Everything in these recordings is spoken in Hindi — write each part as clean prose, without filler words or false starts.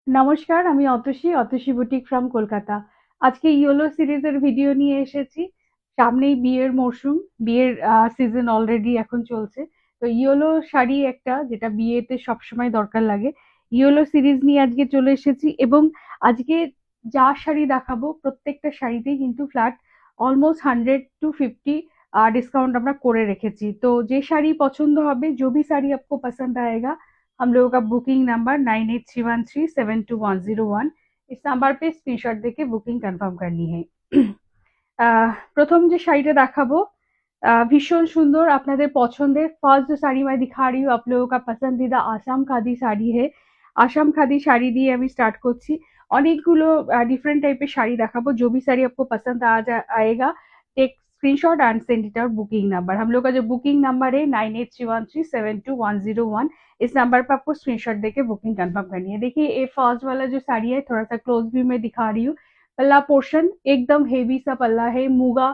নমস্কার, আমি অতসী বুটিক ফ্রম কলকাতা। আজকে ইয়োলো সিরিজের ভিডিও নিয়ে এসেছি। সামনেই বিয়ের মরশুম, বিয়ের সিজন অলরেডি এখন চলছে। তো ইয়োলো শাড়ি একটা যেটা বিয়েতে সবসময় দরকার লাগে। ইয়োলো সিরিজ নিয়ে আজকে চলে এসেছি এবং আজকে যা শাড়ি দেখাবো প্রত্যেকটা শাড়িতেই কিন্তু ফ্ল্যাট অলমোস্ট 100 to 50 डिस्काउंट আমরা করে রেখেছি। তো যে শাড়ি পছন্দ হবে, जो भी साड़ी आपको पसंद आएगा, हम लोगों का बुकिंग नंबर 9831372101, इस নাম্বার पे স্ক্রিনশট দেখে বুকিং কনফার্ম করনি है। প্রথম যে শাড়িটা দেখাবো ভীষণ সুন্দর, আপনাদের পছন্দের। ফার্স্ট जो साड़ी मैं दिखा रही हूँ आप लोगों का पसंदीदा आसाम खादी শাড়ি है। আসাম খাদি শাড়ি দিয়ে আমি স্টার্ট করছি। অনেকগুলো ডিফারেন্ট টাইপের শাড়ি দেখাবো। जो भी साड़ी आपको पसंद आएगा, take screenshot and send it our booking number. हम लोग का जो बुकिंग नंबर है 9831372101, इस नंबर पर आपको स्क्रीनशॉट देके बुकिंग कंफर्म करनी है। देखिए ये फर्स्ट वाला जो साड़ी है थोड़ा सा क्लोज व्यू में दिखा रही हूँ। पल्ला पोर्शन एकदम हेवी सा पल्ला है, मूगा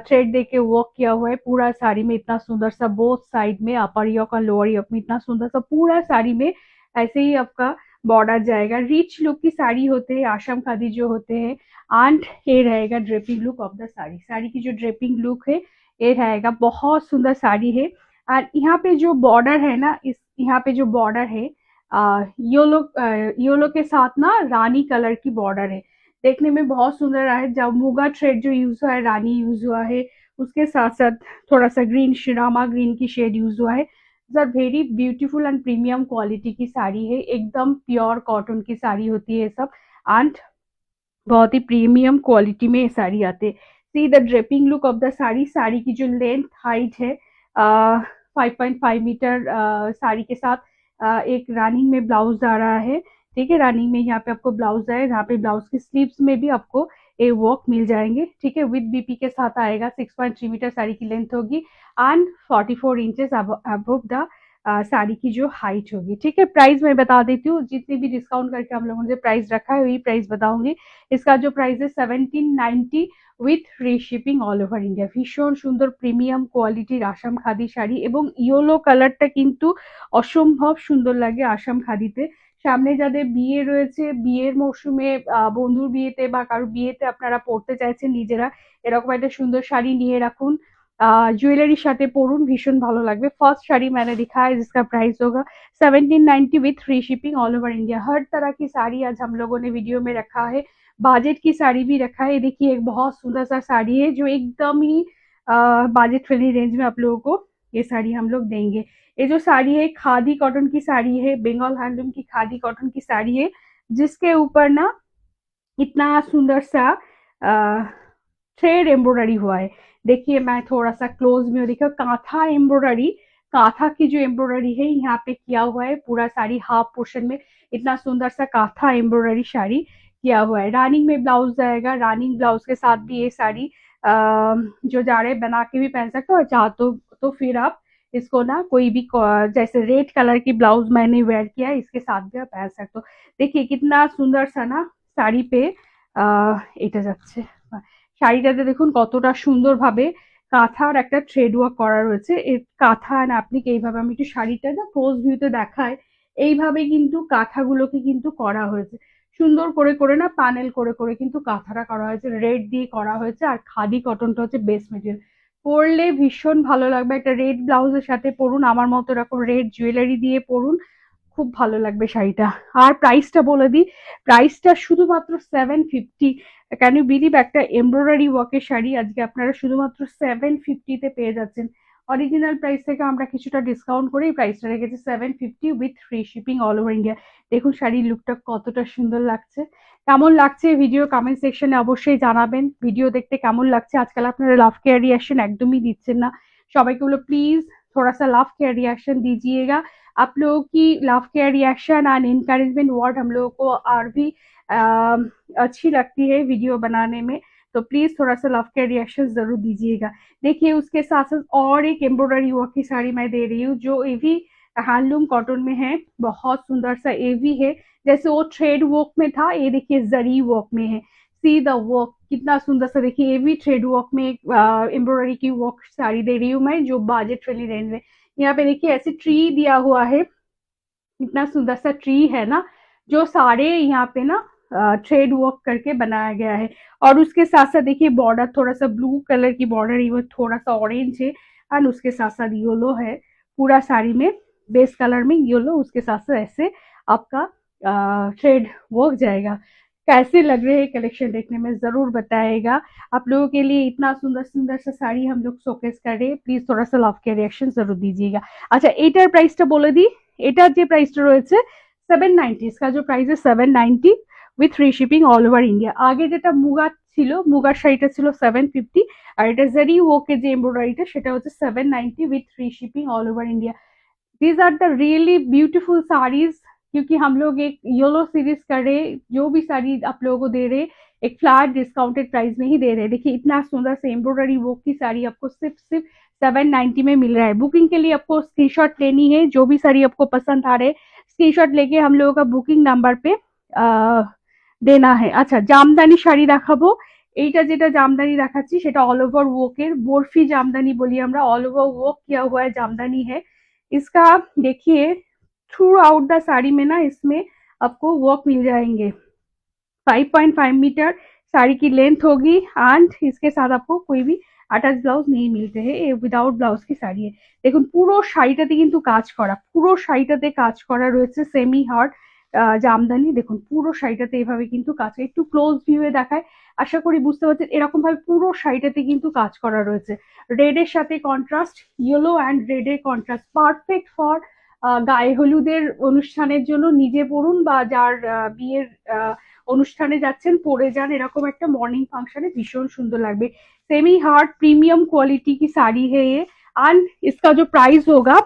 थ्रेड देके वर्क किया हुआ है पूरा साड़ी में। इतना सुंदर सा बोथ साइड में, अपर योक और लोअर योक में इतना सुंदर सा पूरा साड़ी में ऐसे ही आपका बॉर्डर जाएगा। रिच लुक की साड़ी होते हैं आसाम खादी जो होते हैं। एंड ये रहेगा draping look of the sari. Sari की जो ड्रेपिंग लुक है ये रहेगा, बहुत सुंदर साड़ी है। और यहाँ पे जो बॉर्डर है ना, इस यहाँ पे जो बॉर्डर है योलो के साथ ना रानी कलर की बॉर्डर है। देखने में बहुत सुंदर है। जब मूगा थ्रेड जो यूज हुआ है, रानी यूज हुआ है, उसके साथ साथ थोड़ा सा ग्रीन, शिरामा ग्रीन की शेड यूज हुआ है। Sir very beautiful and premium quality की साड़ी है, एकदम प्योर कॉटन की साड़ी होती है सब। एंड बहुत ही प्रीमियम क्वालिटी में ये साड़ी आते हैं। See the draping look of the sari. Sari की जो लेंथ हाइट है 5.5 मीटर, साड़ी के साथ एक रानिंग में ब्लाउज आ रहा है। ठीक है, रानिंग में यहाँ पे आपको ब्लाउज है, यहाँ पे ब्लाउज की स्लीव्स में भी आपको ये वर्क मिल जाएंगे। ठीक है, विद बीपी के साथ आएगा। 6.3 मीटर साड़ी की लेंथ होगी and 44 inches above the sari की जो हाइट होगी। ठीक है, प्राइस मैं बता देती हूँ। जितने भी डिस्काउंट करके हम लोगों ने प्राइस रखा है वही प्राइस बताऊंगी। इसका जो प्राइस है 1790 with free shipping all over India. ভীষণ সুন্দর প্রিমিয়াম কোয়ালিটির আসাম খাদি শাড়ি এবং ইয়েলো কালারটা কিন্তু অসম্ভব সুন্দর লাগে আসাম খাদিতে। সামনে যাদের বিয়ে রয়েছে, বিয়ের মরশুমে বন্ধুর বিয়েতে বা কারোর বিয়েতে আপনারা পরতে চাইছেন নিজেরা, এরকম একটা সুন্দর শাড়ি নিয়ে রাখুন, ज्वेलरी साथे परुन, भीषण भालो लगবে। फर्स्ट साड़ी मैंने दिखा है जिसका प्राइस होगा 1790 with free shipping all over India. हर तरह की साड़ी आज हम लोगों ने वीडियो में रखा है, बाजेट की साड़ी भी रखा है। देखिए एक बहुत सुंदर सा साड़ी है जो एकदम ही बाजेट फ्रेंडली रेंज में आप लोगों को ये साड़ी हम लोग देंगे। ये जो साड़ी है खादी कॉटन की साड़ी है, बंगाल हैंडलूम की खादी कॉटन की साड़ी है, जिसके ऊपर ना इतना सुंदर सा थ्रेड एम्ब्रॉयडरी हुआ है। देखिए मैं थोड़ा सा क्लोज में देखा, कांथा एम्ब्रॉयडरी, कांथा की जो एम्ब्रॉयडरी है यहाँ पे किया हुआ है पूरा साड़ी हाफ पोर्शन में। इतना सुंदर सा कांथा एम्ब्रॉयडरी साड़ी किया हुआ है। रानिंग में ब्लाउज आएगा, रानिंग ब्लाउज के साथ भी ये साड़ी जो जा रहे बना के भी पहन सकते हो, और चाह तो फिर आप इसको ना कोई भी जैसे रेड कलर की ब्लाउज मैंने वेयर किया है इसके साथ भी आप पहन सकते हो। देखिए कितना सुंदर सा ना শাড়ি पे এটা যাচ্ছে। শাড়িটাতে দেখুন কতটা সুন্দরভাবে কাঁথার একটা থ্রেড ওয়ার্ক করা রয়েছে। এর কাঁথা আর অ্যাপ্লিক এইভাবে আমি একটু শাড়িটা না ক্লোজ ভিউতে দেখায়, এইভাবে কিন্তু কাঁথাগুলোকে কিন্তু করা হয়েছে সুন্দর করে করে না, প্যানেল করে করে কিন্তু কাঁথাটা করা হয়েছে, রেড দিয়ে করা হয়েছে। আর খাদি কটনটা হচ্ছে বেস্ট মেটেরিয়াল, পরলে ভীষণ ভালো লাগবে। একটা রেড ব্লাউজের সাথে পরুন, আমার মতো এরকম রেড জুয়েলারি দিয়ে পরুন, খুব ভালো লাগবে শাড়িটা। আর প্রাইসটা বলে দিই, প্রাইসটা শুধুমাত্র 750। ক্যান ইউ বিলিভ, একটা এমব্রয়ডারি ওয়ার্কের শাড়ি আজকে আপনারা শুধুমাত্র 750 পেয়ে যাচ্ছেন। অরিজিনাল প্রাইস থেকে আমরা কিছুটা ডিসকাউন্ট করে এই প্রাইসটা রেখেছি 750 with free shipping all over India. দেখুন শাড়ির লুকটা কতটা সুন্দর লাগছে। কেমন লাগছে ভিডিও কমেন্ট সেকশনে অবশ্যই জানাবেন। ভিডিও দেখতে কেমন লাগছে, আজকাল আপনারা লাভ কেয়ার রিয়াকশন একদমই দিচ্ছেন না। সবাইকে বলো প্লিজ थोड़ा सा लव केयर रिएक्शन दीजिएगा। आप लोगों की love care reaction and encouragement word हम लोगों को और भी अच्छी लगती है वीडियो बनाने में, तो प्लीज थोड़ा सा लव केयर रिएक्शन जरूर दीजिएगा। देखिए उसके साथ साथ और एक एम्ब्रॉयडरी वर्क की साड़ी मैं दे रही हूँ जो ये भी हैंडलूम कॉटन में है, बहुत सुंदर सा ये भी है। जैसे वो थ्रेड वर्क में था, ये देखिए जरी वर्क में है। सी द वर्क कितना सुंदर सा, देखिए ये भी थ्रेड वर्क में एम्ब्रॉयडरी की वर्क साड़ी दे रही हूँ मैं जो बजट फ्रेंडली रेंज में। यहाँ पे देखिए ऐसे ट्री दिया हुआ है, इतना सुंदर सा ट्री है ना, जो सारे यहाँ पे ना थ्रेड वर्क करके बनाया गया है। और उसके साथ साथ देखिए बॉर्डर थोड़ा सा ब्लू कलर की बॉर्डर है, वो थोड़ा सा ऑरेंज है, एंड उसके साथ साथ येलो है पूरा साड़ी में, बेस कलर में येलो, उसके साथ साथ ऐसे आपका थ्रेड वर्क जाएगा। कैसे लग रहे हैं कलेक्शन देखने में जरूर बताएगा। आप लोगों के लिए इतना सुंदर सुंदर सा শাড়ি हम लोग শোকেস कर रहे हैं, প্লিজ थोड़ा सा লাভ के रिएक्शन जरूर दीजिएगा। আচ্ছা এটার প্রাইসটা বলে দিই, এটার যে প্রাইসটা রয়েছে 790, इसका जो प्राइस है 790 with free shipping all over India. আগে যেটা মুগা ছিল, মুগার শাড়িটা ছিল 750, আর এটা জারি ওকে যে এমব্রয়ডারিটা সেটা হচ্ছে 790 with free shipping all over India. These are the really beautiful saris, क्योंकि हम लोग एक योलो सीरीज कर रहे, जो भी साड़ी आप लोगों को दे रहे एक फ्लैट डिस्काउंटेड प्राइस में ही दे रहे। देखिए इतना सुंदर से एम्ब्रॉयडरी वर्क की साड़ी आपको सिर्फ सिर्फ 790 में मिल रहा है। बुकिंग के लिए आपको स्क्रीनशॉट लेनी है, जो भी साड़ी आपको पसंद आ रहे स्क्रीनशॉट लेके हम लोगों का बुकिंग नाम्বার पे দেনা है। আচ্ছা জামদানি শাড়ি দেখাবো, এইটা যেটা জামদানি দেখাচ্ছি সেটা অল ওভার ওয়ার্কের বরফি জামদানি বলি আমরা, অল ওভার ওয়ার্ক किया हुआ है जामदानी है इसका। देखिए थ्रू आउट द साड़ी में ना इसमें आपको वर्क मिल जाएंगे। 5.5 मीटर साड़ी की लेंथ होगी, एंड इसके साथ आपको कोई भी अटैच ब्लाउज नहीं मिलते हैं, ये विदाउट ब्लाउज की শাড়ি है। দেখুন পুরো শাড়িটাতে কিন্তু কাজ করা, পুরো শাড়িটাতে কাজ করা রয়েছে সেমি হার্ড জামদানি। দেখুন পুরো শাড়িটাতে এভাবে কিন্তু কাজ, একটু ক্লোজ ভিউয়ে দেখায়, আশা করি বুঝতে পারছেন। এরকম ভাবে পুরো শাড়িটাতে কিন্তু কাজ করা রয়েছে, রেডের সাথে কন্ট্রাস্ট, ইয়েলো অ্যান্ড রেডের কন্ট্রাস্ট, পারফেক্ট ফর গায়ে হলুদের অনুষ্ঠানের জন্য নিজে পরুন, বা যার বিয়ের অনুষ্ঠানে যাচ্ছেন পরে যান, এরকম একটা मॉर्निंग फंक्शन भीषण सुंदर लगবে। सेमी हार्ड प्रीमियम क्वालिटी की साड़ी है ये, एंड इसका जो प्राइस होगा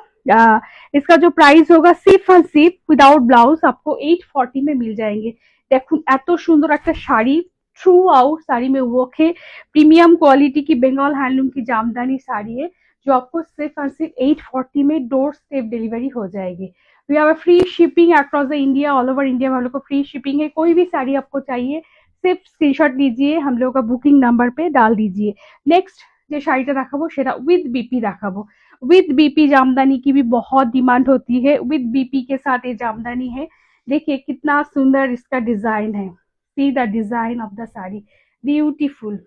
इसका जो प्राइस होगा सिर्फ और सिर्फ विदाउट ब्लाउज आपको 840 में मिल जाएंगे। দেখুন এত সুন্দর একটা শাড়ি, थ्रू आउट साड़ी में वर्क है, प्रीमियम क्वालिटी की बंगाल हैंडलूम की जामदानी साड़ी है, जो आपको सिर्फ और सिर्फ 840 में डोर स्टेप डिलीवरी हो जाएगी। We have a free shipping across the India, all over India में हम लोग को फ्री शिपिंग है। कोई भी साड़ी आपको चाहिए सिर्फ स्क्रीनशॉट लीजिए, हम लोग का बुकिंग नंबर पे डाल दीजिए। नेक्स्ट जो শাড়িটা দেখাবো সেটা উইথ বিপি দেখাবো। विद बीपी जामदानी की भी बहुत डिमांड होती है, विद बीपी के साथ ये जामदानी है। देखिए कितना सुंदर इसका डिजाइन है, see the design of the sari, beautiful.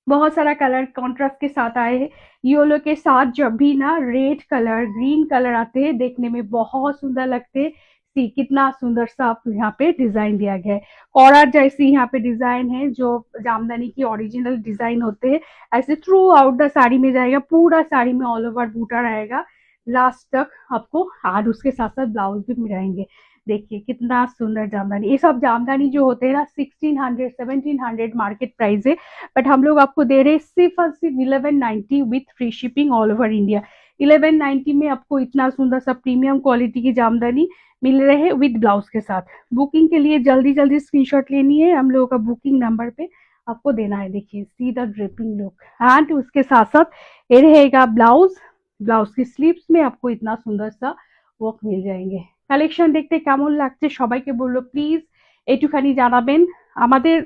बहुत सारा कलर कॉन्ट्रास्ट के साथ आए हैं, येलो के साथ जब भी ना रेड कलर ग्रीन कलर आते हैं देखने में बहुत सुंदर लगते हैं। सी कितना सुंदर सा आप यहाँ पे डिजाइन दिया गया है, कॉलर जैसी यहाँ पे डिजाइन है, जो जामदानी की ओरिजिनल डिजाइन होते हैं ऐसे थ्रू आउट द साड़ी में जाएगा, पूरा साड़ी में ऑल ओवर बूटा रहेगा लास्ट तक आपको, और उसके साथ साथ ब्लाउज भी मिलाएंगे। देखिए कितना सुंदर जामदानी, ये सब जामदानी जो होते हैं ना 1600 1700 मार्केट प्राइस है, बट हम लोग आपको दे रहे हैं सिर्फ और सिर्फ 1190 with free shipping all over India. 1190 में आपको इतना सुंदर सा प्रीमियम क्वालिटी की जामदानी मिल रहे हैं विद ब्लाउज के साथ। बुकिंग के लिए जल्दी जल्दी स्क्रीनशॉट लेनी है, हम लोगों का बुकिंग नंबर पे आपको देना है। देखिए see the dripping look, and उसके साथ साथ ये रहेगा ब्लाउज, ब्लाउज की स्लीव्स में आपको इतना सुंदर सा वर्क मिल जाएंगे। কালেকশন দেখতে কেমন লাগছে সবাইকে বললো প্লিজ একটুখানি জানাবেন। আমাদের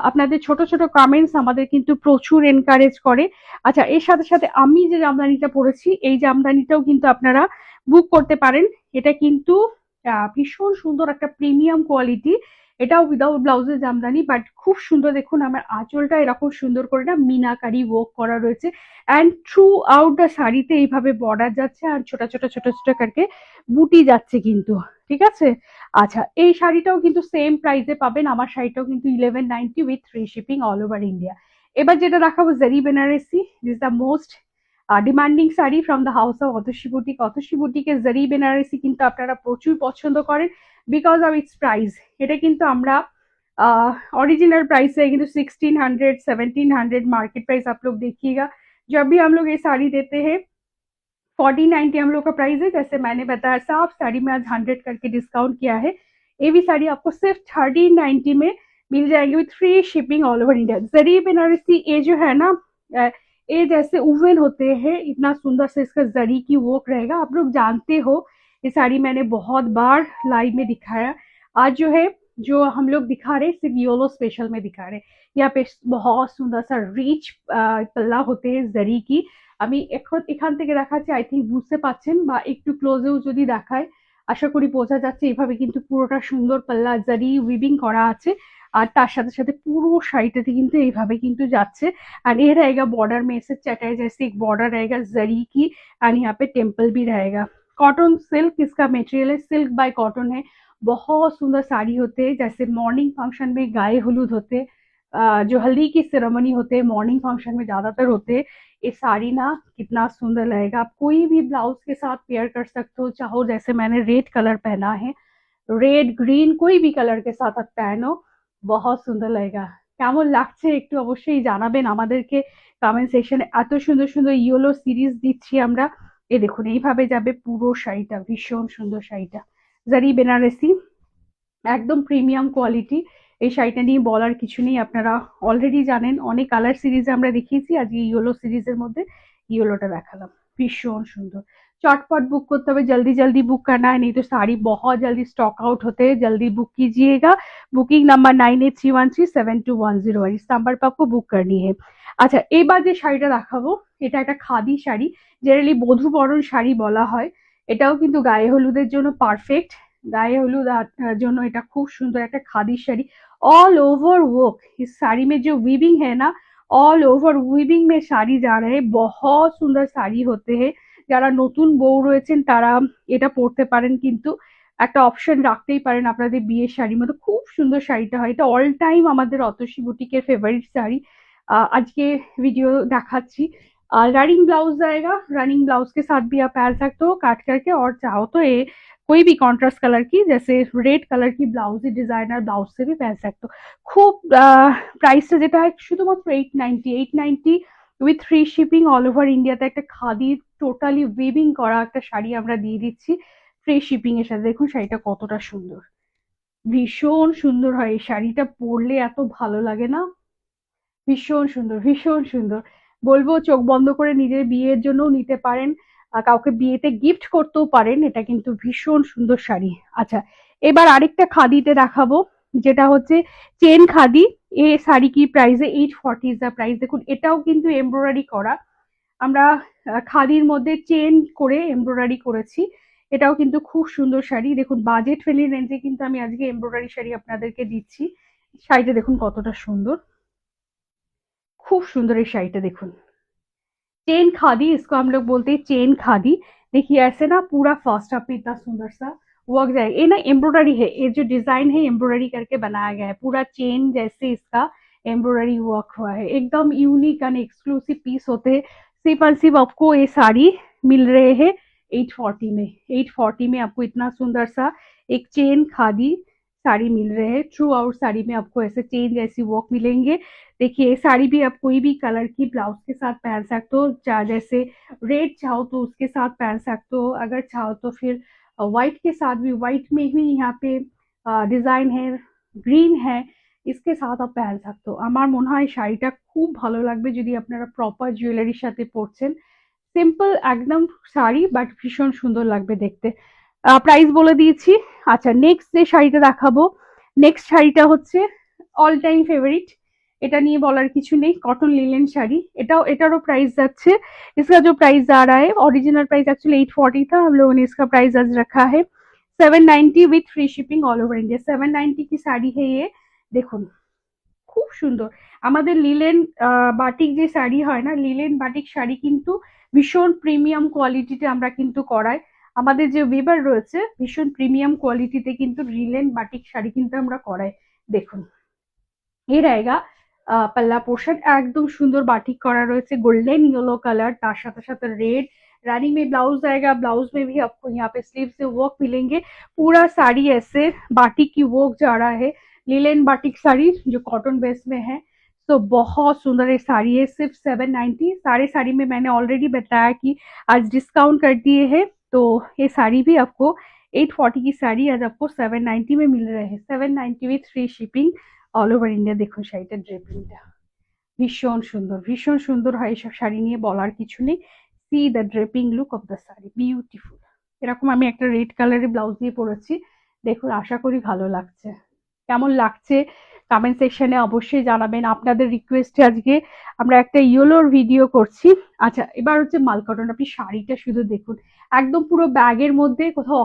আপনাদের ছোট ছোট কমেন্টস আমাদের কিন্তু প্রচুর এনকারেজ করে। আচ্ছা এর সাথে সাথে আমি যে জামদানিটা পরেছি এই জামদানিটাও কিন্তু আপনারা বুক করতে পারেন। এটা কিন্তু ভীষণ সুন্দর একটা প্রিমিয়াম কোয়ালিটি, এটাও উইদাউট ব্লাউজের জামদানি, বাট খুব সুন্দর। দেখুন আমার আঁচলটা এরকম সুন্দর করে না মিনাকারি ওয়ার্ক করা রয়েছে, অ্যান্ড থ্রু আউট দ্য শাড়িতে এইভাবে বর্ডার যাচ্ছে, আর ছোট ছোট ছোট ছোট করকে বুটি যাচ্ছে কিন্তু, ঠিক আছে। আচ্ছা এই শাড়িটাও কিন্তু সেম প্রাইসে পাবেন, আমার শাড়িটাও কিন্তু 1190 with free shipping all over India. এবার যেটা দেখাবো zari Banarasi, this the most demanding sari from the house of Atasi boutique. Atasi বুটিকের জারি বেনারসি কিন্তু আপনারা প্রচুর পছন্দ করেন বিকজ অফ ইটস প্রাইস। এটা কিন্তু আমরা ओरिजिनल प्राइस है किंतु 1600 1700 मार्केट प्राइस आप लोग देखिएगा। जब भी हम लोग ये साड़ी देते हैं 1490 हम लोग का प्राइस है, जैसे मैंने बताया साफ साड़ी में आज 100 करके डिस्काउंट किया है। ये भी साड़ी आपको सिर्फ 1390 में मिल जाएगी with free shipping all over India. Zari Banarasi ये जो है ना ये जैसे ओवन होते हैं, इतना सुंदर से इसका जरी की वर्क रहेगा। आप लोग जानते हो ये साड़ी मैंने बहुत बार लाइव में दिखाया, आज जो है जो हम लोग दिखा रहे सिर्फ योलो स्पेशल में दिखा रहे। यहाँ पे बहुत सुंदर सा रिच पल्ला होते हैं जरी की। আমি এখন এখান থেকে দেখাচ্ছি, আই থিঙ্ক বুঝতে পারছেন, বা একটু ক্লোজেও যদি দেখায় আশা করি বোঝা যাচ্ছে। এভাবে কিন্তু পুরোটা সুন্দর পাল্লা জারি উইভিং করা আছে, আর তার সাথে সাথে পুরো শাড়িটাতে কিন্তু এইভাবে কিন্তু যাচ্ছে। और ये रहेगा बॉर्डर में से चटाई जैसे एक बॉर्डर रहेगा जरी की, और यहाँ पे टेम्पल भी रहेगा। कॉटन सिल्क इसका मटेरियल है, सिल्क बाय कॉटन है। बहुत सुंदर साड़ी होते हैं, जैसे मॉर्निंग फंक्शन में गाये हलूद होते हैं, जो हल्दी की सेरेमनी होते हैं मॉर्निंग फंक्शन में ज्यादातर होते हैं। ये साड़ी ना कितना सुंदर लगेगा, आप कोई भी ब्लाउज के साथ पेयर कर सकते हो, चाहो जैसे मैंने रेड कलर पहना है, रेड ग्रीन कोई भी कलर के साथ आप पहनो, बहुत सुंदर लगेगा। কেমন লাগছে একটু অবশ্যই জানাবেন আমাদেরকে কমেন্ট সেকশনে। এত সুন্দর সুন্দর ইয়েলো সিরিজ দিচ্ছি আমরা। এই দেখুন এইভাবে যাবে পুরো শাড়িটা, ভীষণ সুন্দর শাড়িটা, জারি বেনারসি, একদম প্রিমিয়াম কোয়ালিটি। এই শাড়িটা নিয়ে বলার কিছু নেই, আপনারা অলরেডি জানেন। অনেক কালার সিরিজ আমরা দেখিয়েছি, আজকে ইয়েলো সিরিজের মধ্যে ইয়েলোটা দেখালাম, ভীষণ সুন্দর। चटपट बुक करते हुए जल्दी जल्दी बुक करना है, नहीं तो साड़ी बहुत जल्दी स्टॉक आउट होते हैं, जल्दी बुक कीजिएगा। बुकिंग नंबर 9831372101, इस নাম্বার पे आपको बुक करनी है। আচ্ছা, এবার যে শাড়িটা দেখাবো এটা একটা খাদি শাড়ি, জেনারেলি বধূ বরণ শাড়ি বলা হয়। এটাও কিন্তু গায়ে হলুদের জন্য পারফেক্ট। गाये हलूद জন্য এটা খুব সুন্দর একটা khadi sari, all over work. इस साड़ी में जो वीविंग है ना, ऑल ओवर वीविंग में শাড়ি जा रहे हैं, बहुत सुंदर শাড়ি होते हैं। যারা নতুন বউ রয়েছেন তারা এটা পরতে পারেন, কিন্তু একটা অপশন রাখতেই পারেন আপনাদের বিয়ের শাড়ির মধ্যে। খুব সুন্দর শাড়িটা হয়, এটা অল টাইম আমাদের অতসী বুটিকের फेवरेट শাড়ি। আজকে ভিডিও দেখাচ্ছি। रनिंग ब्लाउज आएगा, रनिंग ब्लाउज के साथ भी आप पहन सकते हो काट करके, और चाहो तो ये कोई भी कॉन्ट्रास्ट कलर की, जैसे रेड कलर की ब्लाउज डिजाइनर ब्लाउज से भी पहन सकते हो। खूब प्राइसটা যেটা হয় শুধুমাত্র 890 with free shipping all over ইন্ডিয়াতে, একটা খাদির টোটালি উইভিং করা একটা শাড়ি আমরা দিয়ে দিচ্ছি ফ্রি শিপিং এর সাথে। দেখুন শাড়িটা কতটা সুন্দর, ভীষণ সুন্দর হয়। এই শাড়িটা পরলে এত ভালো লাগে না, ভীষণ সুন্দর, ভীষণ সুন্দর। বলবো চোখ বন্ধ করে নিজের বিয়ের জন্যও নিতে পারেন, কাউকে বিয়েতে গিফট করতেও পারেন, এটা কিন্তু ভীষণ সুন্দর শাড়ি। আচ্ছা, এবার আরেকটা খাদিতে দেখাবো, যেটা হচ্ছে চেন খাদি। এ শাড়ি কি প্রাইস है 840 ইজ দ্য প্রাইস। দেখুন এটাও কিন্তু এমব্রয়ডারি করা, আমরা খাদির মধ্যে চেন করে এমব্রয়ডারি করেছি। এটাও কিন্তু খুব সুন্দর শাড়ি। দেখুন বাজেট ফ্রেন্ডলি রেঞ্জে কিন্তু আমি আজকে এমব্রয়ডারি শাড়ি আপনাদেরকে দিচ্ছি। শাড়িটা দেখুন কতটা সুন্দর, খুব সুন্দর এই শাড়িটা দেখুন। चेन खादी इसको हम लोग बोलते हैं, चेन खादी। देखिए ऐसे ना पूरा फर्स्ट पे इतना सुंदर सा वर्क जाएगा। ये ना एम्ब्रॉयडरी है, ये जो डिजाइन है एम्ब्रॉयडरी करके बनाया गया है, पूरा चेन जैसे इसका एम्ब्रॉयडरी वर्क हुआ है, एकदम यूनिक एंड एक्सक्लूसिव पीस होते हैं। सिर्फ और सिर्फ आपको ये साड़ी मिल रहे हैं 840 में। 840 में आपको इतना सुंदर सा एक चेन खादी साड़ी मिल रहे हैं। थ्रू आउट साड़ी में आपको ऐसे चेन जैसी वर्क मिलेंगे। देखिए साड़ी भी आप कोई भी कलर की ब्लाउज के साथ पहन सकते हो, जैसे रेड चाहो तो उसके साथ पहन सकते हो, अगर चाहो तो फिर व्हाइट के साथ भी, व्हाइट में भी यहाँ पे डिजाइन है, গ্রিন है, इसके साथ आप पहन सकते हो। আমার মনে হয় শাড়িটা খুব ভালো লাগবে যদি আপনারা প্রপার জুয়েলারির সাথে পরছেন। সিম্পল একদম শাড়ি, বাট ভীষণ সুন্দর লাগবে দেখতে। প্রাইস বলে দিয়েছি। আচ্ছা, নেক্সট যে শাড়িটা দেখাবো, নেক্সট শাড়িটা হচ্ছে অল টাইম ফেভারিট, এটা নিয়ে বলার কিছু নেই, कॉटन लिनन শাড়ি। এটারও প্রাইস যাচ্ছে, इसका जो प्राइस जा रहा है, ओरिजिनल प्राइस एक्चुअली 840 था, हम लोगों ने इसका प्राइस आज रखा है 790 with free shipping all over India. 790 की শাড়ি है ये। দেখুন খুব সুন্দর। আমাদের লিলেন বাটিক যে শাড়ি হয় না, লিলেন বাটিক শাড়ি কিন্তু ভীষণ প্রিমিয়াম কোয়ালিটিতে আমরা কিন্তু করাই। আমাদের যে ওয়েবার রয়েছে ভীষণ প্রিমিয়াম কোয়ালিটিতে কিন্তু লিলেন বাটিক শাড়ি কিন্তু আমরা করাই। দেখুন ये रहेगा पल्ला पोर्शन, एकदम सुंदर बाटिक करा रही, गोल्डन येलो कलर, तार साथे साथे रेड। रानी में ब्लाउज आएगा, ब्लाउज में भी आपको यहाँ पे स्लीव से वर्क मिलेंगे। पूरा साड़ी ऐसे बाटिक की वर्क जा रहा है, लिलेन बाटिक साड़ी जो कॉटन बेस में है। तो बहुत सुंदर ये साड़ी है, सिर्फ 790। सारे साड़ी में मैंने ऑलरेडी बताया कि आज डिस्काउंट कर दिए है, तो ये साड़ी भी आपको 840 की साड़ी आज आपको 790 में मिल रहे हैं। 790 with free shipping all over India. দেখুন শাড়িটার ড্রেপিংটা ভীষণ সুন্দর, ভীষণ সুন্দর হয়। এসব শাড়ি নিয়ে বলার কিছু নেই। C the draping look of the sari, beautiful. এরকম আমি একটা রেড কালারের ব্লাউজ দিয়ে পরেছি, দেখুন আশা করি ভালো লাগছে। কেমন লাগছে কমেন্ট সেকশনে অবশ্যই জানাবেন। আপনাদের রিকোয়েস্টে আজকে আমরা একটা ইয়েলোর ভিডিও করছি। আচ্ছা, এবার হচ্ছে মাল কটন। আপনি শাড়িটা শুধু দেখুন, একদম পুরো ব্যাগের মধ্যে, কোথাও